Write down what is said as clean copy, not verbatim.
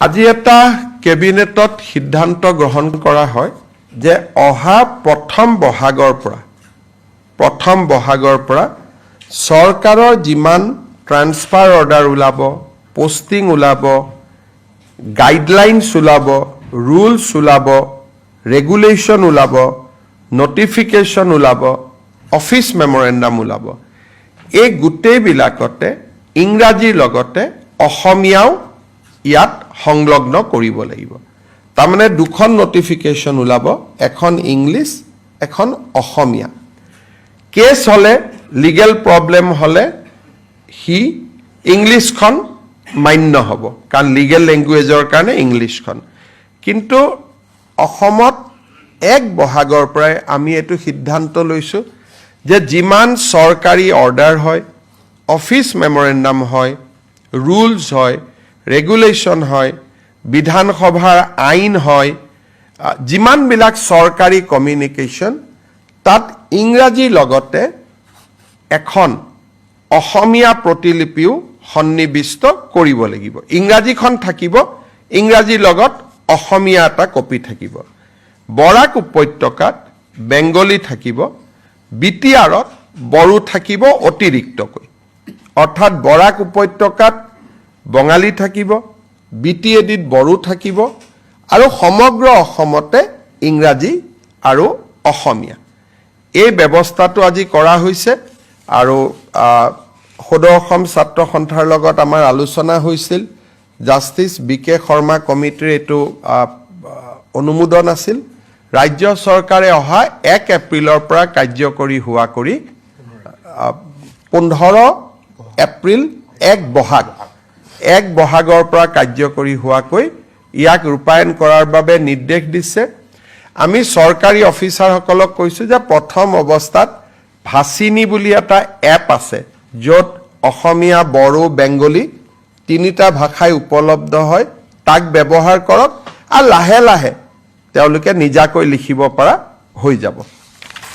আজি এটা কেবিনেটত সিদ্ধান্ত গ্ৰহণ কৰা হয় যে অহা প্ৰথম বহাগৰ পৰা চৰকাৰৰ যিমান ট্ৰান্সফাৰ অৰ্ডাৰ ওলাব, পোষ্টিং ওলাব, গাইডলাইনছ ওলাব, ৰুলছ ওলাব, ৰেগুলেশ্যন ওলাব, নটিফিকেশ্যন ওলাব, অফিচ মেমৰেণ্ডাম ওলাব, এই গোটেইবিলাকতে ইংৰাজীৰ লগতে অসমীয়াও ইয়াত সংলগ্ন কৰিব লাগিব। তাৰমানে দুখন নটিফিকেশ্যন ওলাব, এখন ইংলিছ, এখন অসমীয়া। কেছ হ'লে, লিগেল প্ৰব্লেম হ'লে সি ইংলিছখন মান্য হ'ব, কাৰণ লিগেল লেংগুৱেজৰ কাৰণে ইংলিছখন। কিন্তু অসমত 1 বহাগৰ পৰাই আমি এইটো সিদ্ধান্ত লৈছোঁ যে যিমান চৰকাৰী অৰ্ডাৰ হয়, অফিচ মেমৰেণ্ডাম হয়, ৰুলছ হয়, ৰেগুলেশ্যন হয়, বিধানসভাৰ আইন হয়, যিমানবিলাক চৰকাৰী কমিউনিকেশ্যন, তাত ইংৰাজীৰ লগতে এখন অসমীয়া প্ৰতিলিপিও সন্নিৱিষ্ট কৰিব লাগিব। ইংৰাজীখন থাকিব, ইংৰাজীৰ লগত অসমীয়া এটা কপি থাকিব। বৰাক উপত্যকাত বেংগলী থাকিব, বিটিআৰত বড়ো থাকিব অতিৰিক্তকৈ। অৰ্থাৎ বৰাক উপত্যকাত বঙালী থাকিব, বিটিএডিত বড়ো থাকিব, আৰু সমগ্ৰ অসমতে ইংৰাজী আৰু অসমীয়া। এই ব্যৱস্থাটো আজি কৰা হৈছে, আৰু সদৌ অসম ছাত্ৰ সন্থাৰ লগত আমাৰ আলোচনা হৈছিল। Justice BK. শৰ্মা কমিটিৰ এইটো অনুমোদন আছিল। ৰাজ্য চৰকাৰে অহা 1 এপ্ৰিলৰ পৰা কাৰ্যকৰী হোৱা কৰি 15 এপ্ৰিল 1 বহাগৰ পৰা কাৰ্যকৰী হোৱাকৈ ইয়াক ৰূপায়ণ কৰাৰ বাবে নিৰ্দেশ দিছে। আমি চৰকাৰী অফিচাৰসকলক কৈছোঁ যে প্ৰথম অৱস্থাত ভাচিনী বুলি এটা এপ আছে, য'ত অসমীয়া, বড়ো, বেংগলী 3টা ভাষাই উপলব্ধ হয়, তাক ব্যৱহাৰ কৰক, আৰু লাহে লাহে তেওঁলোকে নিজাকৈ লিখিব পৰা হৈ যাব।